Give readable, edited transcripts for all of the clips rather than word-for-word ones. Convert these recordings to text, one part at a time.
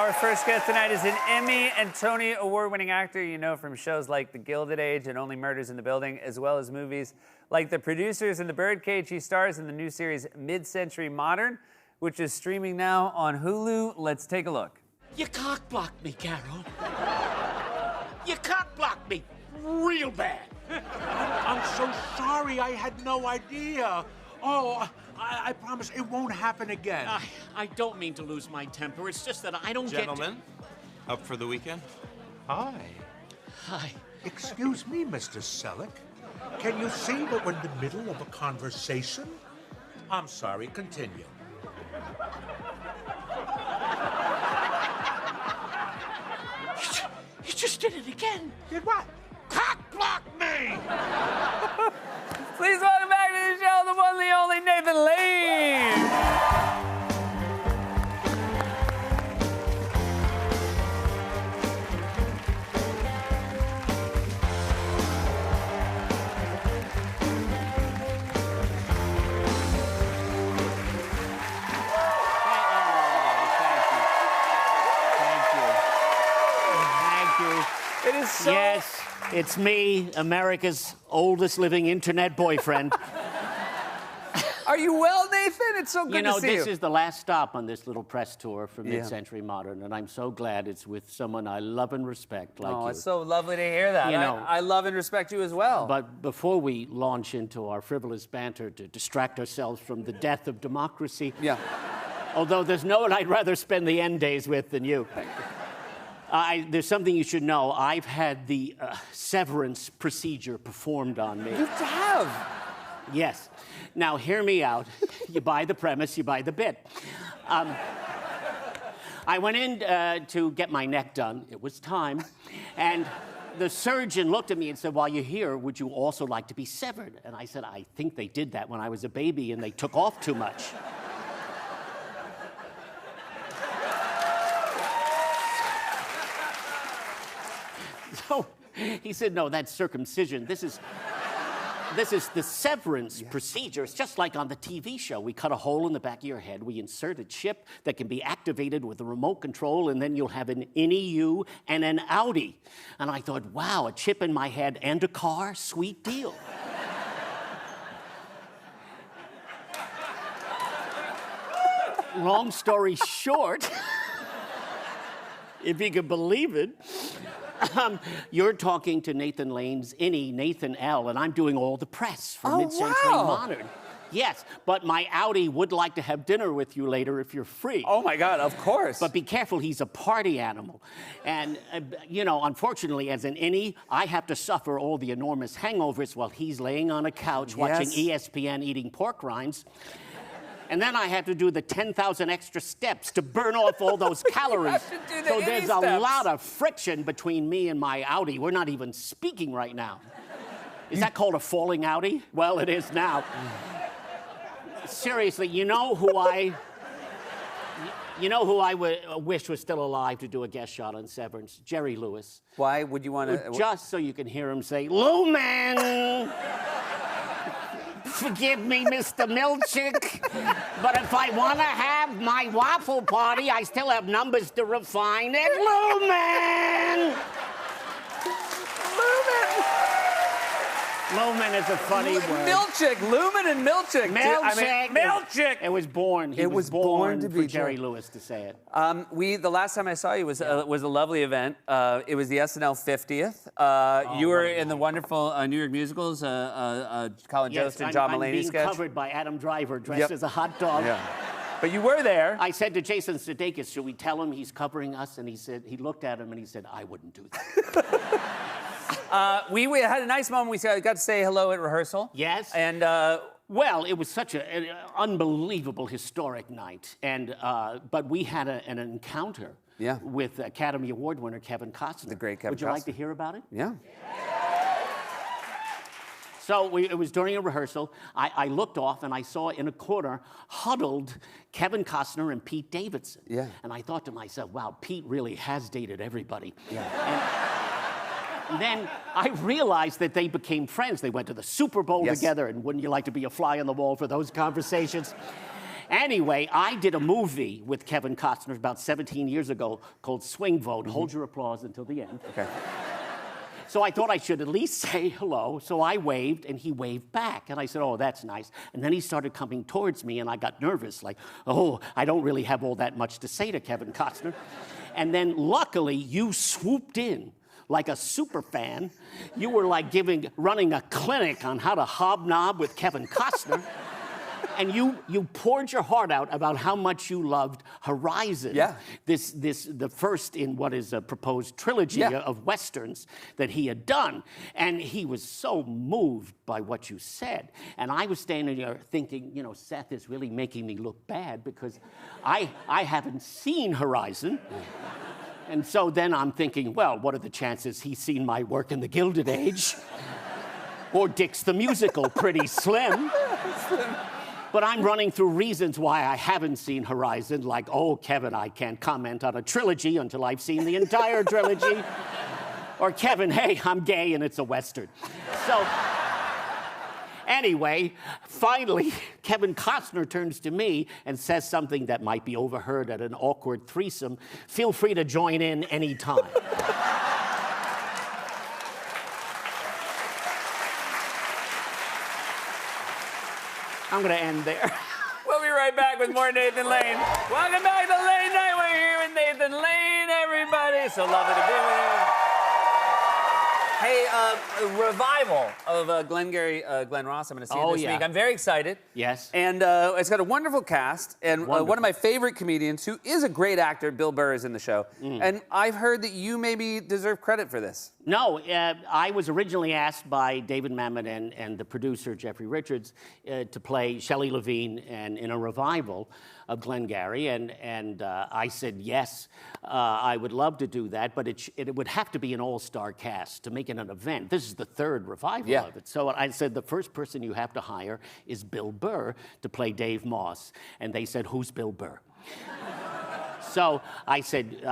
Our first guest tonight is an Emmy and Tony Award-winning actor you know from shows like The Gilded Age and Only Murders in the Building, as well as movies like The Producers and The Birdcage. He stars in the new series Mid-Century Modern, which is streaming now on Hulu. Let's take a look. You cock-blocked me, Carol. You cock-blocked me real bad. I'm so sorry. I had no idea. Oh, I promise it won't happen again. I don't mean to lose my temper. It's just that I don't Gentlemen, up for the weekend? Hi. Hi. Excuse me, Mr. Selleck. Can you see that we're in the middle of a conversation? I'm sorry. Continue. You just did it again. Did what? Cock-block me! Please welcome back to the show, the one, the only Nathan Lane. It is so... Yes, it's me, America's oldest living internet boyfriend. Are you well, Nathan? It's so good to see you. This is the last stop on this little press tour for Mid-Century Modern, and I'm so glad it's with someone I love and respect like you. Oh, it's so lovely to hear that. You know, I love and respect you as well. But before we launch into our frivolous banter to distract ourselves from the death of democracy, although there's no one I'd rather spend the end days with than you. There's something you should know. I've had the severance procedure performed on me. You have? Yes. Now, hear me out. You buy the premise, you buy the bit. I went in to get my neck done. It was time. And the surgeon looked at me and said, while you're here, would you also like to be severed? And I said, I think they did that when I was a baby and they took off too much. So he said, no, that's circumcision. This is the severance procedure. It's just like on the TV show. We cut a hole in the back of your head. We insert a chip that can be activated with a remote control, and then you'll have an innie you and an outie. And I thought, wow, a chip in my head and a car? Sweet deal. Long story short, if you can believe it, you're talking to Nathan Lane's innie, Nathan L., and I'm doing all the press for Mid-Century Modern. Yes, but my outie would like to have dinner with you later if you're free. Oh, my God, of course. But be careful, he's a party animal. And, you know, unfortunately, as an innie, I have to suffer all the enormous hangovers while he's laying on a couch watching ESPN eating pork rinds. And then I have to do the 10,000 extra steps to burn off all those calories. So there's a lot of friction between me and my outie. We're not even speaking right now. Is that called a falling outie? Well, it is now. Seriously, you know who I wish was still alive to do a guest shot on Severance? Jerry Lewis. Why would you want to? Just so you can hear him say, Lumen! Forgive me, Mr. Milchick, but if I want to have my waffle party, I still have numbers to refine at Lumen! Lumen! Lumen is a funny word. Milchick, Lumen and Milchick. Milchick. Milchick. It was born. It was born to be Jerry Lewis to say it. The last time I saw you was a lovely event. It was the SNL 50th. You were in the wonderful New York musicals, Colin Jost and John Mulaney sketch. I'm being covered by Adam Driver dressed as a hot dog. Yeah. But you were there. I said to Jason Sudeikis, should we tell him he's covering us? And he looked at him and he said, I wouldn't do that. We had a nice moment. We got to say hello at rehearsal. Yes. And well, it was such an unbelievable, historic night. And but we had an encounter with Academy Award winner Kevin Costner. The great Kevin Costner. Would you like to hear about it? Yeah. So it was during a rehearsal. I looked off and I saw in a corner huddled Kevin Costner and Pete Davidson. Yeah. And I thought to myself, wow, Pete really has dated everybody. Yeah. And then I realized that they became friends. They went to the Super Bowl together, and wouldn't you like to be a fly on the wall for those conversations? Anyway, I did a movie with Kevin Costner about 17 years ago called Swing Vote. Hold your applause until the end. Okay. So I thought I should at least say hello. So I waved, and he waved back. And I said, oh, that's nice. And then he started coming towards me, and I got nervous, like, oh, I don't really have all that much to say to Kevin Costner. And then luckily, you swooped in like a super fan. You were like running a clinic on how to hobnob with Kevin Costner. And you poured your heart out about how much you loved Horizon. Yeah. The first in what is a proposed trilogy of Westerns that he had done. And he was so moved by what you said. And I was standing there thinking, you know, Seth is really making me look bad because I haven't seen Horizon. And so then I'm thinking, well, what are the chances he's seen my work in The Gilded Age? Or Dick's the Musical? Pretty slim. But I'm running through reasons why I haven't seen Horizon, like, oh, Kevin, I can't comment on a trilogy until I've seen the entire trilogy. Or, Kevin, hey, I'm gay and it's a Western. So, anyway, finally, Kevin Costner turns to me and says something that might be overheard at an awkward threesome. Feel free to join in anytime. I'm going to end there. We'll be right back with more Nathan Lane. Welcome back to Late Night. We're here with Nathan Lane, everybody. So lovely to be with you. Hey, a revival of Glengarry Glen Ross. I'm going to see you this week. I'm very excited. Yes. And it's got a wonderful cast. And one of my favorite comedians, who is a great actor, Bill Burr, is in the show. And I've heard that you maybe deserve credit for this. No, I was originally asked by David Mamet and the producer, Jeffrey Richards, to play Shelley Levine in a revival of Glengarry, and I said yes, I would love to do that, but it would have to be an all-star cast to make it an event. This is the third revival of it. So I said the first person you have to hire is Bill Burr to play Dave Moss, and they said, who's Bill Burr? So I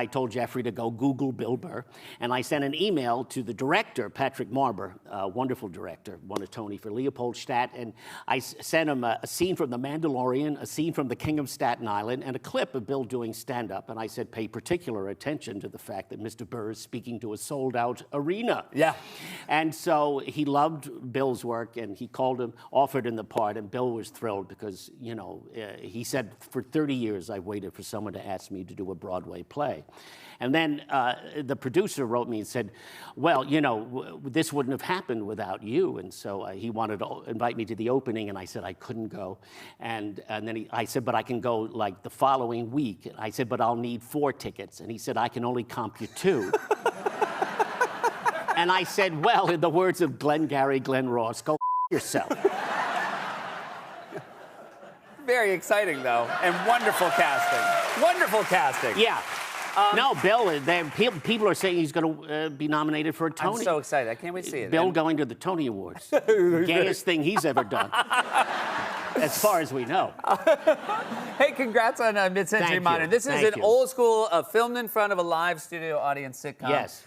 told Jeffrey to go Google Bill Burr, and I sent an email to the director, Patrick Marber, a wonderful director, won a Tony for Leopoldstadt, and I sent him a scene from The Mandalorian, a scene from The King of Staten Island, and a clip of Bill doing stand-up, and I said, pay particular attention to the fact that Mr. Burr is speaking to a sold-out arena. Yeah. And so he loved Bill's work, and he called him, offered him the part, and Bill was thrilled because, you know, he said, for 30 years I waited for someone to ask me to do a Broadway play. And then the producer wrote me and said, well, you know, this wouldn't have happened without you. And so he wanted to invite me to the opening, and I said I couldn't go. And then I said, but I can go like the following week. I said, but I'll need 4 tickets. And he said, I can only comp you 2. And I said, well, in the words of Glengarry Glen Ross, go yourself. Very exciting, though, and wonderful casting. Wonderful casting. Yeah. No, Bill, people are saying he's going to be nominated for a Tony. I'm so excited. I can't wait to see it. Bill going to the Tony Awards. Gayest thing he's ever done. As far as we know. Hey, congrats on Mid-Century Modern. This is an old school, filmed in front of a live studio audience sitcom. Yes.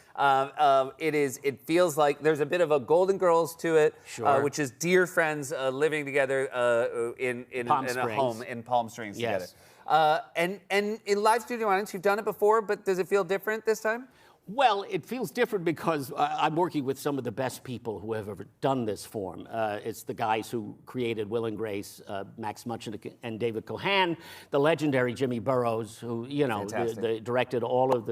It feels like there's a bit of a Golden Girls to it, which is dear friends living together in a home in Palm Springs together. And in live studio audience, you've done it before, but does it feel different this time? Well, it feels different because I'm working with some of the best people who have ever done this form. It's the guys who created Will and Grace, Max Muchnick and David Cohan, the legendary Jimmy Burrows, who directed all of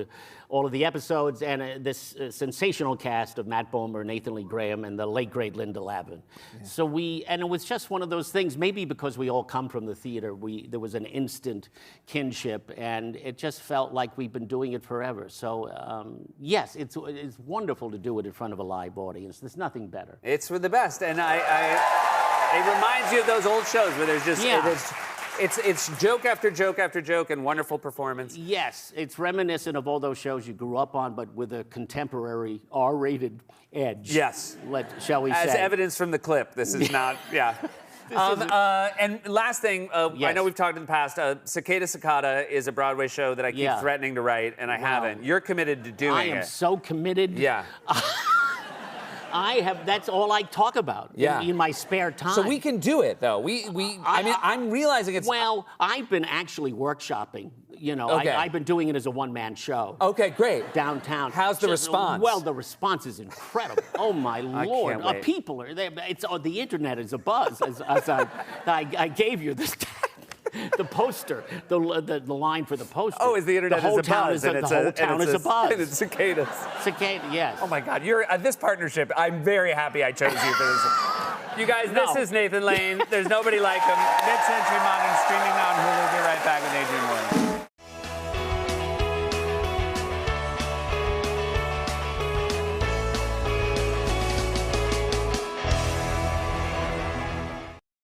the episodes, and this sensational cast of Matt Bomer, Nathan Lee Graham, and the late great Linda Lavin. Yeah. So and it was just one of those things. Maybe because we all come from the theater, there was an instant kinship, and it just felt like we've been doing it forever. So. Yes, it's wonderful to do it in front of a live audience. There's nothing better. It's for the best, and it reminds you of those old shows where there's just it's joke after joke after joke and wonderful performance. Yes, it's reminiscent of all those shows you grew up on, but with a contemporary R-rated edge. Yes, shall we say? As evidence from the clip, this is not. Yeah. And last thing, I know we've talked in the past, Cicada Cicada is a Broadway show that I keep threatening to write, and I haven't. You're committed to doing it. I am so committed. Yeah. That's all I talk about in my spare time. So we can do it, though. I'm realizing it's... Well, I've been actually workshopping. You know, okay. I've been doing it as a one-man show. Okay, great. Downtown. How's the response? Well, the response is incredible. Oh, my Lord. can't wait. People are there. The internet is abuzz. As I gave you this... The poster, the line for the poster. Oh, is the internet the whole is a town buzz? the whole town is a buzz. And it's cicadas. Cicada, yes. Oh my God, this partnership. I'm very happy I chose you for this. You guys, this is Nathan Lane. There's nobody like him. Mid-century modern streaming on Hulu. Be right